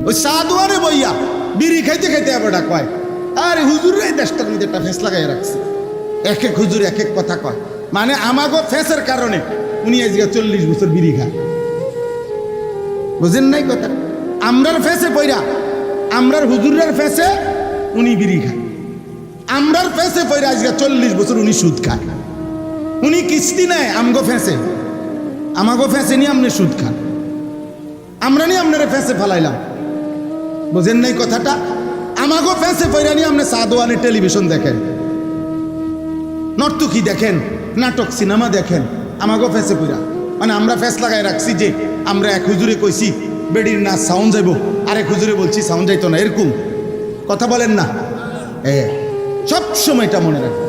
ওই সাদুয়ারে বইয়া বিড়ি খাইতে খাইতে আবার কয়, আরে হুজুর এই দেশটার মধ্যে একটা ফেঁস লাগাই রাখছে। এক এক হুজুর এক এক কথা কয়, মানে আমাগো ফেঁসের কারণে উনি আজকে 40 বছর বিড়ি খায়। বুঝেন নাই কথা? আমরার ফেঁসে পইরা, আমরার হুজুরের ফেঁসে উনি বিড়ি খায়, আমরার ফেঁসে পইরা আজকে 40 বছর উনি সুদ খায়। উনি কিস্তি নেয় আমগো ফেঁসে, আমাগো ফেঁসে নিয়ে আপনি সুদ খান, আমরা নিয়ে আপনারা ফেঁসে ফেলাইলাম। বুঝেন নাই কথাটা? আমাগো ফেঁসে পইরা নিয়ে আপনি সাদওয়ানের টেলিভিশন দেখেন, নর্তকী দেখেন, নাটক সিনেমা দেখেন, আমাগো ফেঁসে পইরা। মানে আমরা ফেঁস লাগাই রাখছি যে আমরা এক হুজুরে কইছি বেডির না সাউন্ড যাইব, আরেক হুজুরে বলছি সাউন্ড যাইতো না, এরকম কথা বলেন না। সব সময় এটা মনে রাখবেন,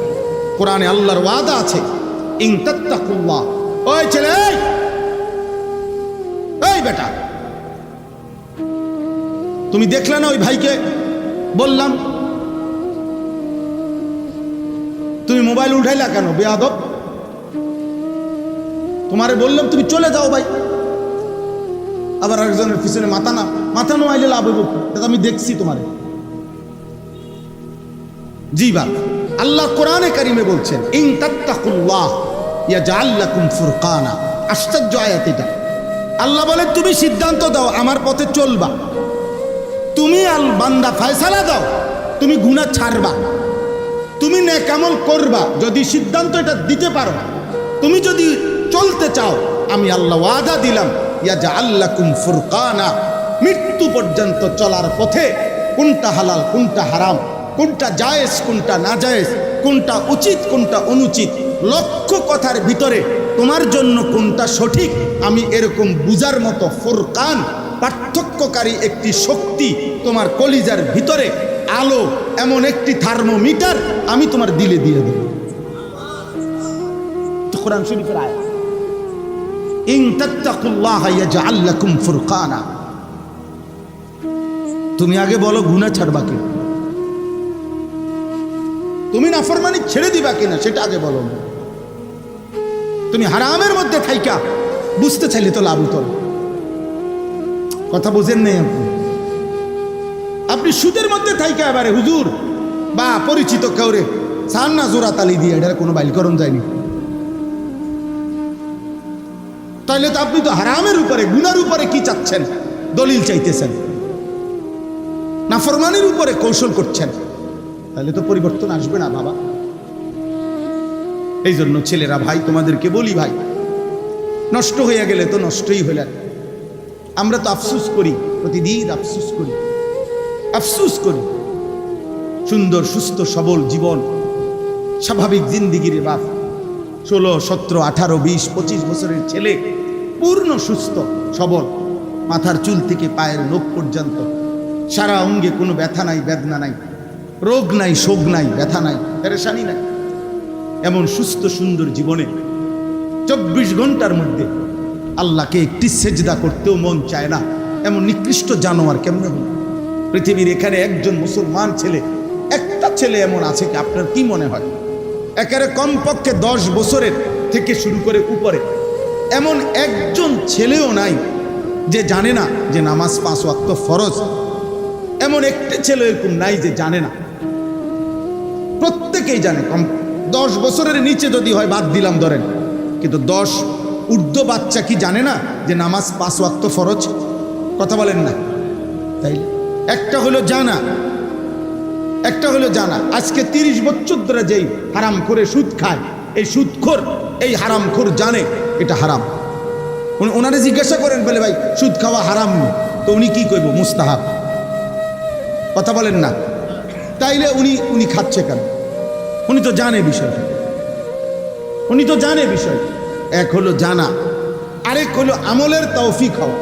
কোরআনে আল্লাহর ওয়াদা আছে, ইন তাত্তাকুল্লাহ। ওই ছেলে, এই বেটা, তুমি দেখলে না ওই ভাইকে বললাম, তুমি মোবাইল উঠাইলা কেন বেয়াদব? তোমারে বললাম তুমি চলে যাও ভাই, আবার একজনের পিছনে মাথা নোয়াইলে লাভ হইব। আমি দেখছি তোমারে। জি বাপ, আল্লাহ কোরআনে কারিমে বলছেন, ইন তাত্তাকুল্লাহ ইয়াজআল লাকুম ফুরকানা। আশ্চর্য আয়াত এটা। আল্লাহ বলে তুমি সিদ্ধান্ত দাও, আমার পথে চলবা, তুমি আল বান্দা ফয়সালা দাও, তুমি গুনাহ ছাড়বা, তুমি নেক আমল করবা। যদি সিদ্ধান্ত এটা দিতে পারো, তুমি যদি চলতে চাও, আমি আল্লাহ ওয়াদা দিলাম, ইয়াজআল লাকুম ফুরকানা। মৃত্যু পর্যন্ত চলার পথে কোনটা হালাল কোনটা হারাম, কোনটা জায়েজ কোনটা না জায়েজ, কোনটা উচিত কোনটা অনুচিত, লক্ষ কথার ভিতরে তোমার জন্য কোনটা সঠিক, আমি এরকম বুঝার মতো ফুরকান, পার্থক্যকারী একটি শক্তি তোমার কলিজার ভিতরে, আলো, এমন একটি থার্মোমিটার আমি তোমার দিলে দিয়ে দেব। কোরআন শরীফের আয়াত, ইন তাত্তাকুল্লাহ ইয়াজআল লাকুম ফুরকানা। তুমি আগে বলো গুনাহ ছাড়বা কি, তুমি নাফরমানি ছেড়ে দিবা কিনা, সেটা আগে বলো। তুমি হারামের মধ্যে থাইকা বুঝতে চাইলে তো লাভ হতো না। কথা বুঝেন নেই আপনি সুদের মধ্যে থাইকা এবারে হুজুর বা পরিচিত কাউরে সান না জোড়া তালি দিয়ে এটার কোনো বাইলকরণ যায়নি, তাইলে তো আপনি তো হারামের উপরে গুনার উপরে কি চাচ্ছেন, দলিল চাইতেছেন, নাফরমানির উপরে কৌশল করছেন, তাহলে তো পরিবর্তন আসবে না বাবা। এই জন্য ছেলেরা ভাই তোমাদেরকে বলি, ভাই নষ্ট হয়ে গেলে তো নষ্টই হইলেন। আমরা তো আফসুস করি, প্রতিদিন আফসুস করি, আফসুস করি। সুন্দর সুস্থ সবল জীবন, স্বাভাবিক জিন্দিগির বাপ, 16, 17, 18, 20, 25 বছরের ছেলে, পূর্ণ সুস্থ সবল, মাথার চুল থেকে পায়ের নখ পর্যন্ত, সারা অঙ্গে কোনো ব্যথা নাই, বেদনা নাই, রোগ নাই, শোক নাই, ব্যথা নাই, পেরেশানি নাই। এমন সুস্থ সুন্দর জীবনে 24 ঘন্টার মধ্যে আল্লাহকে একটি সেজদা করতেও মন চায় না, এমন নিকৃষ্ট জানোয়ার কেমনে হল? পৃথিবীর এখানে একজন মুসলমান ছেলে, একটা ছেলে এমন আছে কি আপনার কি মনে হয়? একেবারে কমপক্ষে 10 বছরের থেকে শুরু করে উপরে এমন একজন ছেলেও নাই যে জানে না যে নামাজ 5 ওয়াক্ত ফরজ। এমন একটা ছেলে এরকম নাই যে জানে না, প্রত্যেকেই জানে। কম 10 বছরের নিচে যদি হয় বাদ দিলাম ধরেন, কিন্তু 10 ঊর্ধ্ব বাচ্চা কি জানে না যে নামাজ 5 ওয়াক্ত ফরজ? কথা বলেন না? তাই একটা হলো জানা, একটা হলো জানা। আজকে 30 বছর ধরে যেই হারাম করে সুদ খায়, এই সুদখোর, এই হারামখোর জানে এটা হারাম। ওনারে জিজ্ঞাসা করেন, বলে ভাই সুদ খাওয়া হারাম নি, তো উনি কি কইব? মুস্তাহাব। কথা বলেন না? তাইলে উনি খাচ্ছে কেন? উনি তো জানে বিষয়টা, উনি তো জানে বিষয়। এক হলো জানা, আরেক হলো আমলের তৌফিক হওয়া,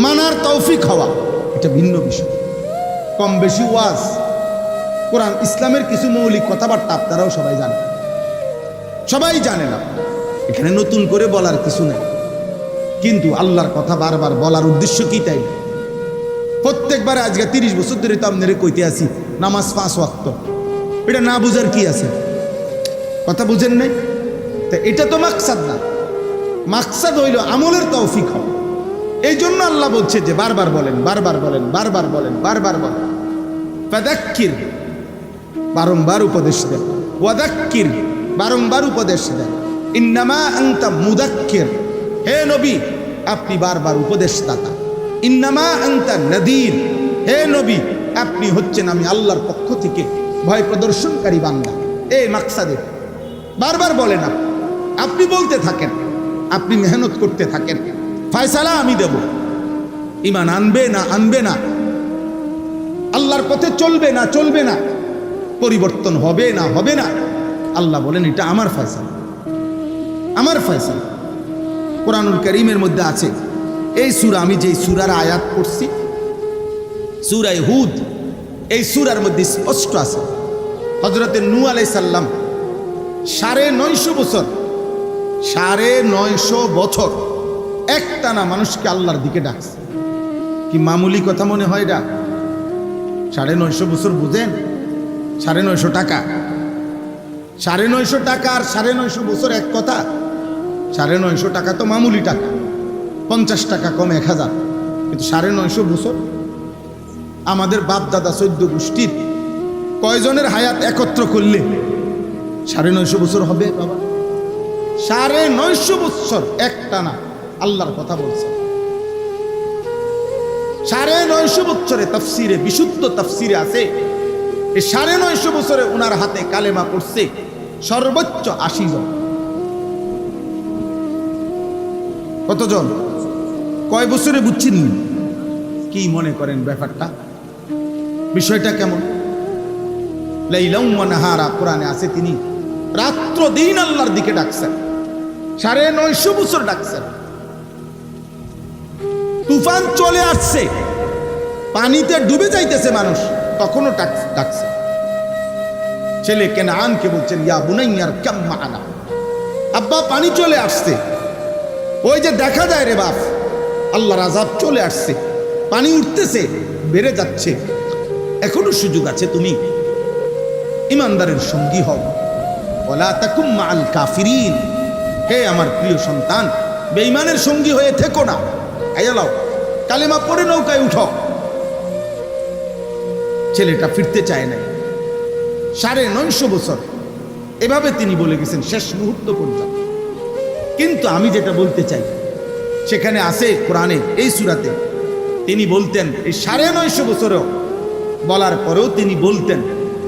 মানার তৌফিক হওয়া, এটা ভিন্ন বিষয়। কম বেশি ওয়াজ, কোরআন, ইসলামের কিছু মৌলিক কথাবার্তা আপনারাও সবাই জানেন, সবাই জানে না, এখানে নতুন করে বলার কিছু নেই। কিন্তু আল্লাহর কথা বারবার বলার উদ্দেশ্য কি? তাই প্রত্যেকবার আজকে 30 বছর ধরে তো আপনারা কইতে আসি নামাজ 5 ওয়াক্ত, এটা না বুঝার কি আছে? কথা বুঝেন নাই? তা এটা তো মাকসাদ না, মাকসাদ হইল আমলের তৌফিক হওয়া। এই জন্য আল্লাহ বলছে যে বারবার বলেন, বারবার বলেন, বারবার বলেন, বারবার বলেন। ফাযাক্কির, বারংবার উপদেশ দেন। ওয়াযাক্কির, বারংবার উপদেশ দেন। ইন্নামা আনতা মুযাক্কির, হে নবী আপনি বারবার উপদেশদাতা। ইন্নামা আনতা নাযীর, হে নবী আপনি হচ্ছেন আমি আল্লাহর পক্ষ থেকে ভয় প্রদর্শনকারী বান্দা। এই মাকসাদে বারবার বলেন আপনি বলতে থাকেন, আপনি মেহনত করতে থাকেন, ফয়সালা আমি দেব। ঈমান আনবে না আনবে না, আল্লাহর পথে চলবে না চলবে না, পরিবর্তন হবে না হবে না, আল্লাহ বলেন এটা আমার ফয়সালা, আমার ফয়সালা। কোরআনুল কারীমের মধ্যে আছে, এই সূরা আমি যেই সূরার আয়াত পড়ছি, সূরা হুদ, এই সূরার মধ্যে স্পষ্ট আছে হযরতে নূহ আলাইহিস সালাম 950 বছর, 950 বছর একটানা মানুষকে আল্লাহর দিকে ডাকছে। কি মামুলি কথা মনে হয় এটা? 950 বছর বুঝেন? 950 টাকা, 950 টাকা আর 950 বছর এক কথা? 950 টাকা তো মামুলি টাকা, 50 টাকা কম 1000, কিন্তু 950 বছর আমাদের বাপ দাদা 14 গোষ্ঠীর কয়জনের হায়াত একত্র করলে 950 বছর হবে বাবা? 950 বছর একটানা আল্লাহর কথা বলছে। 950 বছরে তাফসিরে, বিশুদ্ধ তাফসিরে আছে এই 950 বছরে ওনার হাতে কালেমা পড়ছে সর্বোচ্চ 80 জন। কতজন? কয় বছরে বুঝছেন? কি মনে করেন ব্যাপারটা, বিষয়টা কেমন? লাইলাম ওয়া নাহারা, কোরআনে আছে তিনি রাত্র দিন আল্লাহর দিকে ডাকছেন, 950 বছর ডাকছেন। তুফান চলে আসছে, পানিতে ডুবে যাইতেছে মানুষ, তখনও ডাকছে। ছেলে কেনানকে বলছেন ইয়া বুনাইয়ার কাম মা'ানা, আব্বা পানি চলে আসছে। ওই যে দেখা যায় রে বাপ, আল্লাহর আযাব চলে আসছে, পানি উঠতেছে, বেড়ে যাচ্ছে, এখনো সুযোগ আছে, তুমি ইমানদারের সঙ্গী হও। ওয়ালা তাকুম মা'আল কাফিরিন, হে আমার প্রিয় সন্তান বেঈমানের সঙ্গী হয়ে থেকো না। আয়ালাও কালেমা পড়ে নৌকায় উঠো। ছেলেটা ফিরতে চায় না, 950 বছর এভাবে তিনি বলে গেছেন শেষ মুহূর্ত পর্যন্ত। কিন্তু আমি যেটা বলতে চাই, সেখানে আছে কোরআনে এই সূরাতে তিনি বলতেন এই 950 বছরেও বলার পরেও তিনি বলতেন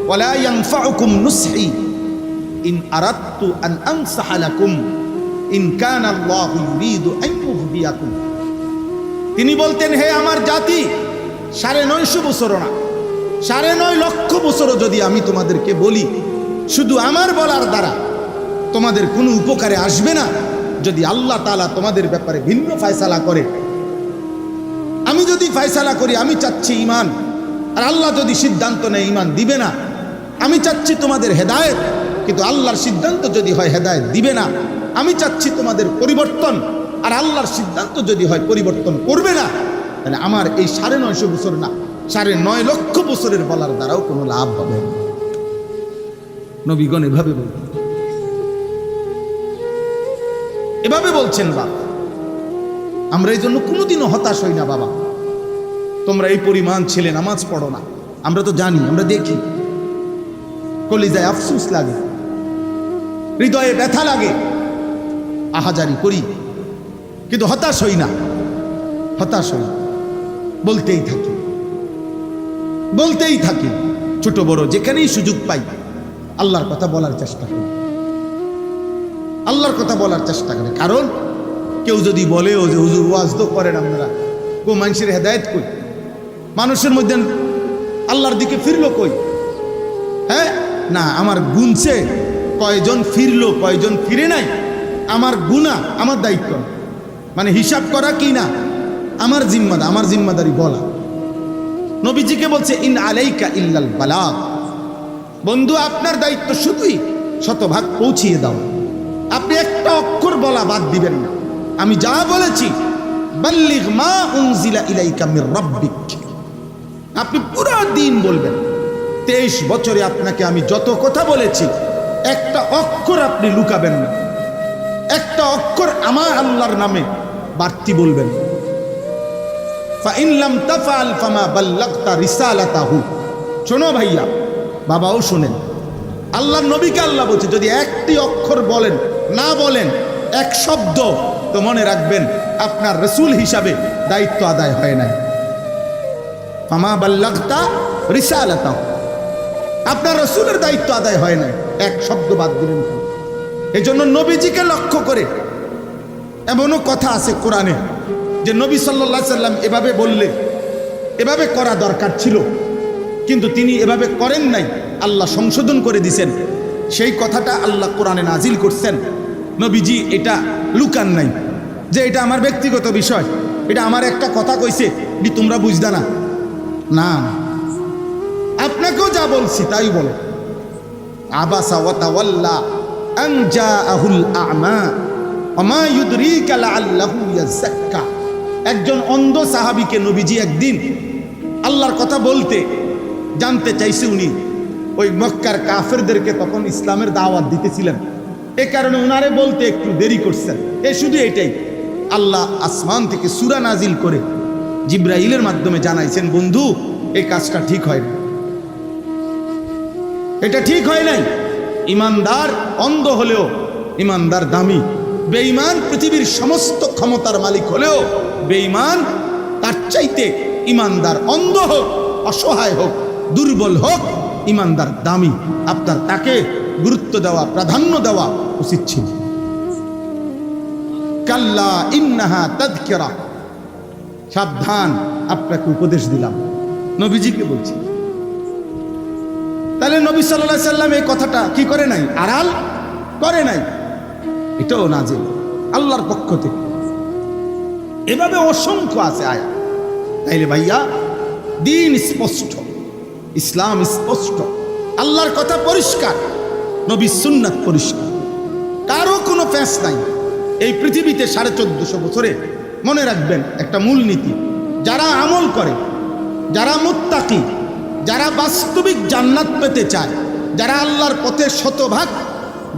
ওয়ালা ইয়ানফাউকুম নুসহি ইন আরাদতু আন আনসাহা লাকুম ইন কানা আল্লাহু ইউরিদু আন ইউহদিয়াকুম। তিনি বলতেন হে আমার জাতি, 950 বছরও না, 9.5 লক্ষ বছরও যদি আমি তোমাদেরকে বলি, শুধু আমার বলার দ্বারা তোমাদের কোনো উপকারে আসবে না যদি আল্লাহ তাআলা তোমাদের ব্যাপারে ভিন্ন ফয়সালা করে। আমি যদি ফয়সালা করি আমি চাচ্ছি ঈমান, আর আল্লাহ যদি সিদ্ধান্ত নেয় ঈমান দিবে না। আমি চাচ্ছি তোমাদের হেদায়েত, কিন্তু আল্লাহর সিদ্ধান্ত যদি হয় হেদায়েত দিবে না। আমি চাচ্ছি তোমাদের পরিবর্তন, আর আল্লাহর সিদ্ধান্ত যদি হয় পরিবর্তন করবে না। তাহলে আমার এই 950 বছর না, 9.5 লক্ষ বছরের বলার দ্বারাও কোনো লাভ হবে না। নবীগণ এভাবে বলতেন, এভাবে বলছেন বাবা। আমরা এই জন্য কোনোদিনও হতাশ হই না বাবা। তোমরা এই পরিমাণ ছেলে নামাজ পড়ো না, আমরা তো জানি, আমরা দেখি, কলিজায় আফসোস লাগে, হৃদয়ে ব্যথা লাগে, আহাজারি করি, কিন্তু হতাশ হই না, হতাশ হই, বলতেই থাকি, বলতেই থাকি। ছোট বড় যেখানেই সুযোগ পাই আল্লাহর কথা বলার চেষ্টা করি, আল্লাহর কথা বলার চেষ্টা করি। কারণ কেউ যদি বলে ও যে হুজুর ওয়াজ তো করেন আপনারা, কো মানুষের হেদায়েত কই, মানুষের মধ্যে আল্লাহর দিকে ফিরলো কই? হ্যাঁ না, আমার গুনছে কয়জন ফিরলো কয়জন ফিরে নাই, আমার গুনাহ, আমার দায়িত্ব, মানে হিসাব করা কি না আমার জিম্মাদার, আমার জিম্মাদারি বলা। নবীজিকে বলছে ইন আলাইকা ইল্লাল বালাগ, বন্ধু আপনার দায়িত্ব শুধুই শতভাগ পৌঁছিয়ে দাও। আপনি একটা অক্ষর বলা বাদ দিবেন না। আমি যা বলেছি বাল্লিগ মা উনজিলা ইলাইকা মির রাব্বিক, আপনি পুরো দিন বলবেন। 23 বছরে আপনাকে আমি যত কথা বলেছি একটা অক্ষর আপনি লুকাবেন না, একটা অক্ষর আমার আল্লাহর নামে বাড়তি বলবেন। ফাইন লাম তাফআল ফামা বাল্লাগতা রিসালাতাহু। শোনো ভাইয়া, বাবাও শোনেন, আল্লাহর নবীকে আল্লাহ বলছে যদি একটি অক্ষর বলেন, না বলেন এক শব্দ, তো মনে রাখবেন আপনার রাসূল হিসাবে দায়িত্ব আদায় হয় নাই। ফামা বাল্লাগতা রিসালাতাহু, আপনার রাসূলের দায়িত্ব আদায় হয় নাই, এক শব্দ বাদ দিলেন। এই জন্য নবীজিকে লক্ষ্য করে এমনও কথা আছে কোরআনে যে নবী সাল্লাল্লাহু আলাইহি সাল্লাম এভাবে বললে এভাবে করা দরকার ছিল, কিন্তু তিনি এভাবে করেন নাই, আল্লাহ সংশোধন করে দিছেন। সেই কথাটা আল্লাহ কোরআনে নাজিল করছেন। নবীজি এটা লুকান নাই যে এটা আমার ব্যক্তিগত বিষয়, এটা আমার একটা কথা কইছে যে তোমরা বুঝদা না, না, আপনাকেও যা বলছি তাই বলো। আবাসা ওয়া তাওয়াল্লা আন জাআহুল আ'মা ওয়া মা ইউদরিকা লাআল্লাহু ইয়াযাক্কা। একজন অন্ধ সাহাবীকে নবীজি একদিন আল্লাহর কথা বলতে জানতে চাইছে। উনি ওই মক্কার কাফেরদেরকে তখন ইসলামের দাওয়াত দিতেছিলেন, এ কারণে উনারে বলতে একটু দেরি করছেন। শুধু এটাই, আল্লাহ আসমান থেকে সূরা নাজিল করে জিবরাইলের মাধ্যমে জানাইছেন, বন্ধু এই কাজটা ঠিক হয় না, এটা ঠিক হয় নাই। ইমানদার অন্ধ হলেও ইমানদার দামি, বেঈমান পৃথিবীর সমস্ত ক্ষমতার মালিক হলেও বেঈমান তার চাইতে ইমানদার অন্ধ হোক, অসহায় হোক, দুর্বল হোক, ইমানদার দামি। আপনার তাকে গুরুত্ব দেওয়া, প্রাধান্য দেওয়া উচিত ছিল। কাল্লা ইন্নাহা তাযকিরা, সাবধান, আপনাকে উপদেশ দিলাম, নবীজিকে বলছি। তাহলে নবী সাল্লাল্লাহু আলাইহি সাল্লাম এই কথাটা কি করে নাই, আড়াল করে নাই, এটাও নাজিল আল্লাহর পক্ষ থেকে। এভাবে অসংখ্য আছে আয়াত। তাইলে ভাইয়া দিন স্পষ্ট, ইসলাম স্পষ্ট, আল্লাহর কথা পরিষ্কার, নবীর সুন্নাত পরিষ্কার, কারো কোনো ফ্যাস নাই এই পৃথিবীতে। 1450 বছরে মনে রাখবেন একটা মূলনীতি, যারা আমল করে, যারা মুত্তাকি, যারা বাস্তবিক জান্নাত পেতে চায়, যারা আল্লাহর পথে শতভাগ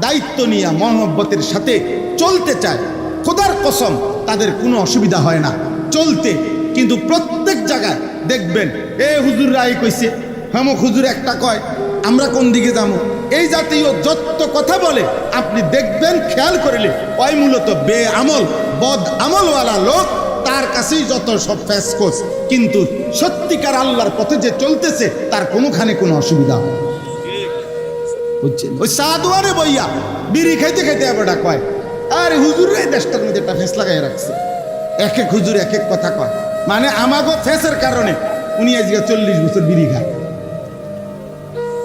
দায়িত্ব নিয়ে মহব্বতের সাথে চলতে চায়, খোদার কসম তাদের কোনো অসুবিধা হয় না চলতে। কিন্তু প্রত্যেক জায়গায় দেখবেন এ হুজুর রায় কইছে, হামক হুজুর একটা কয়, আমরা কোন দিকে যাবো, এই জাতীয় যত কথা বলে আপনি দেখবেন, খেয়াল করলে ওই মূলত বেআমল বদ আমলওয়ালা লোক, তার কাছেই যত সব ফ্যাসকোস। কিন্তু সত্যিকার আল্লাহর পথে যে চলতেছে তার কোনোখানে কোনো অসুবিধা হয় বুঝছেন। ওই সাদুয়ারে বইয়া বিড়ি খাইতে খাইতে আবার কয়, আরে হুজুরের দেশটার মধ্যে একটা ফেস লাগাই রাখছে। এক এক হুজুর এক এক কথা কয়, মানে আমাগো ফেসের কারণে উনি আজকে 40 বছর বিড়ি খায়।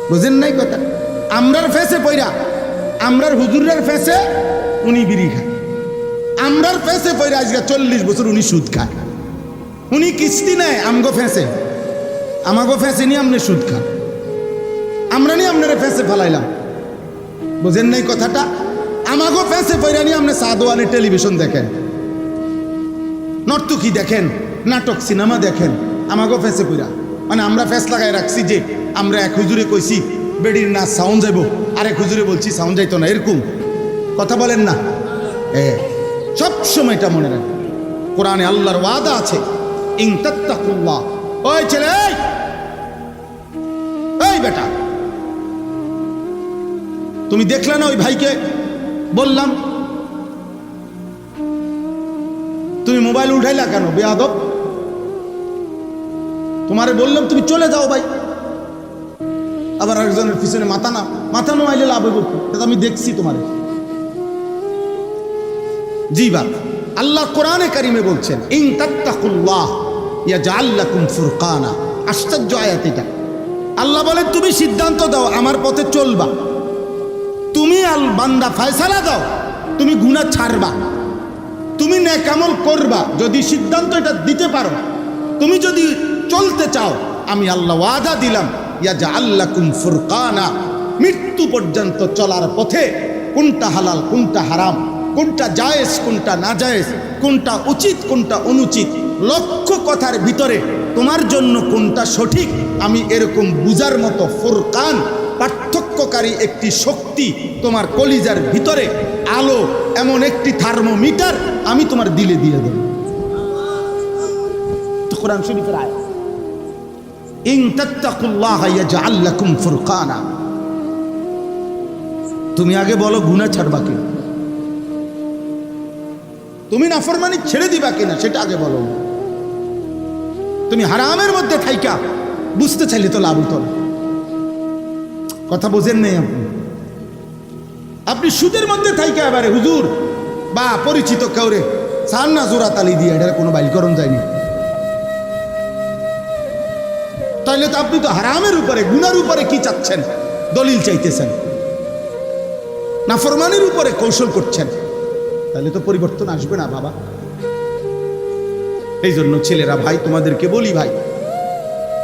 বুঝেন নাই কথা? আমরার ফেসে পইরা, আমরার হুজুরের ফেসে উনি বিড়ি খায়, আমরার ফেসে পইরা আজকে 40 বছর উনি সুদ খায়। উনি কিস্তি নেয় আমগো ফেসে, আমাগো ফেসে নিয়ে আপনি সুদ খান, আমরা নিয়ে আপনারা ফেসে ফেলাইলাম। বুঝেন নাই কথাটা? আমাগো ফেসে পইরা নিয়ে আপনি সাদওয়ানে টেলিভিশন দেখেন, নর্তকী দেখেন, নাটক সিনেমা দেখেন, আমাগো ফেসে পইরা। মানে আমরা ফেস লাগাই রাখছি যে আমরা এক হুজুরে কইছি বেডির না সাউন্ড যাইব, আরেক হুজুরে বলছি সাউন্ড যাইতো না, এরকম কথা বলেন না। সব সময় এটা মনে রাখবেন, কোরআনে আল্লাহর ওয়াদা আছে, ইন তাত্তাকুল্লাহ। ওই ছেলে, এই বেটা, তুমি দেখলে না ওই ভাইকে বললাম, তুমি মোবাইল উঠাইলা কেন বেয়াদব? তোমারে বললাম তুমি চলে যাও ভাই, আবার একজনের পিছনে মাথা নোয়াইলে লাভ হইব। আমি দেখছি তোমারে। জি বাপ, আল্লাহ কোরআনে কারিমে বলছেন, ইন তাত্তাকুল্লাহ ইয়াজআল লাকুম ফুরকানা। আশ্চর্য আয়াত এটা। আল্লাহ বলে তুমি সিদ্ধান্ত দাও, আমার পথে চলবা, তুমি আল বান্দা ফয়সালা দাও, তুমি গুনাহ ছাড়বা, তুমি নেক আমল করবা। যদি সিদ্ধান্ত এটা দিতে পারো, তুমি যদি চলতে চাও, আমি আল্লাহ ওয়াদা দিলাম, ইয়াজআল লাকুম ফুরকানা। মৃত্যু পর্যন্ত চলার পথে কোনটা হালাল কোনটা হারাম, কোনটা জায়েজ কোনটা না জায়েজ, কোনটা উচিত কোনটা অনুচিত, লক্ষ কথার ভিতরে তোমার জন্য কোনটা সঠিক, আমি এরকম বুঝার মতো ফুরকান, পার্থক্যকারী একটি শক্তি তোমার কলিজার ভিতরে আলো, এমন একটি থার্মোমিটার আমি তোমার দিলে দিয়ে দেব। কোরআন শরীফের আয়াত, ইন তাত্তাকুল্লাহা ইয়াজআল লাকুম ফুরকানা। তুমি আগে বলো গুনাহ ছাড়বা কি, তুমি নাফরমানি ছেড়ে দিবা কিনা সেটা আগে বলো। তুমি হারামের মধ্যে থাইকা বুঝতে চাইলে তো লাভ হতো না। কথা বোঝেন নেই আপনি। আপনি সুদের মধ্যে থাইকা এবারে হুজুর বা পরিচিত কাউরে চান না জোড়া তালি দিয়ে, এটার কোনো বাইলকরণ যায়নি, তাইলে তো আপনি তো হারামের উপরে গুনার উপরে কি চাচ্ছেন, দলিল চাইতেছেন, নাফরমানির উপরে কৌশল করছেন, তাহলে তো পরিবর্তন আসবে না বাবা। এই জন্য ছেলেরা ভাই তোমাদেরকে বলি ভাই,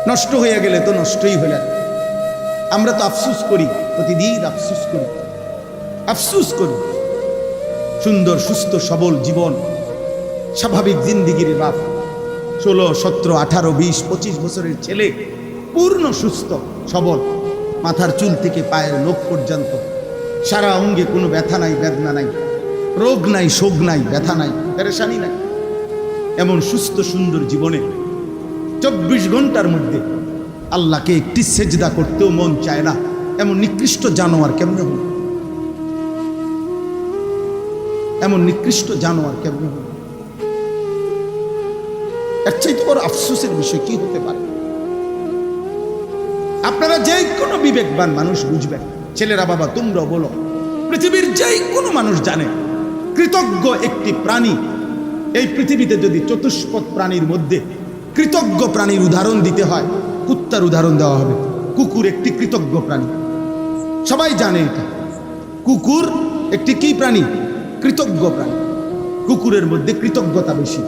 নষ্ট হয়ে গেলে তো নষ্টই হলেন। আমরা তো আফসুস করি, প্রতিদিন আফসুস করি, আফসুস করি। সুন্দর সুস্থ সবল জীবন, স্বাভাবিক জিন্দিগির বাপ, 16, 17, 18, 20, 25 বছরের ছেলে, পূর্ণ সুস্থ সবল, মাথার চুল থেকে পায়ের নখ পর্যন্ত সারা অঙ্গে কোনো ব্যথা নাই, বেদনা নাই, রোগ নাই, শোক নাই, ব্যথা নাই, পেরেশানি নাই। এমন সুস্থ সুন্দর জীবনে 24 ঘন্টার মধ্যে আল্লাহকে একটি সেজদা করতেও মন চায় না, এমন নিকৃষ্ট জানোয়ার কেমনে হল? এমন নিকৃষ্ট জানোয়ার কেমনে হল? এর চাইতে বড় আফসোসের বিষয় কি হতে পারে? আপনারা যে কোনো বিবেকবান মানুষ বুঝবেন, ছেলেরা বাবা তোমরা বলো, পৃথিবীর যে কোনো মানুষ জানে কৃতজ্ঞ একটি প্রাণী এই পৃথিবীতে যদি চতুষ্পদ প্রাণীর মধ্যে কৃতজ্ঞ প্রাণীর উদাহরণ দিতে হয়, কুত্তার উদাহরণ দেওয়া হবে। কুকুর একটি কৃতজ্ঞ প্রাণী, সবাই জানে এটা। কুকুর একটি কি প্রাণী? কৃতজ্ঞ প্রাণী। কুকুরের মধ্যে কৃতজ্ঞতা বেশি।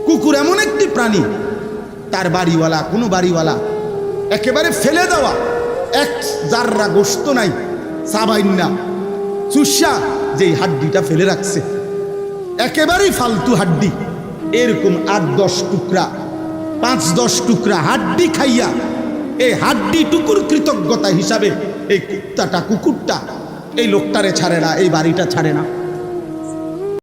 কুকুর এমন একটি প্রাণী, তার বাড়িওয়ালা, কোনো বাড়িওয়ালা একেবারে ফেলে দেওয়া এক জাররা গোশত নাই, সাবাইন্না চুষা যেই হাড্ডিটা ফেলে রাখছে, একেবারেই ফালতু হাড্ডি, এরকম 8-10 টুকরা, 5-10 টুকরা হাড্ডি খাইয়া এই হাড্ডি টুকুর কৃতজ্ঞতা হিসাবে এই কুকুরটা এই লোকটারে ছাড়ে না, এই বাড়িটা ছাড়ে না।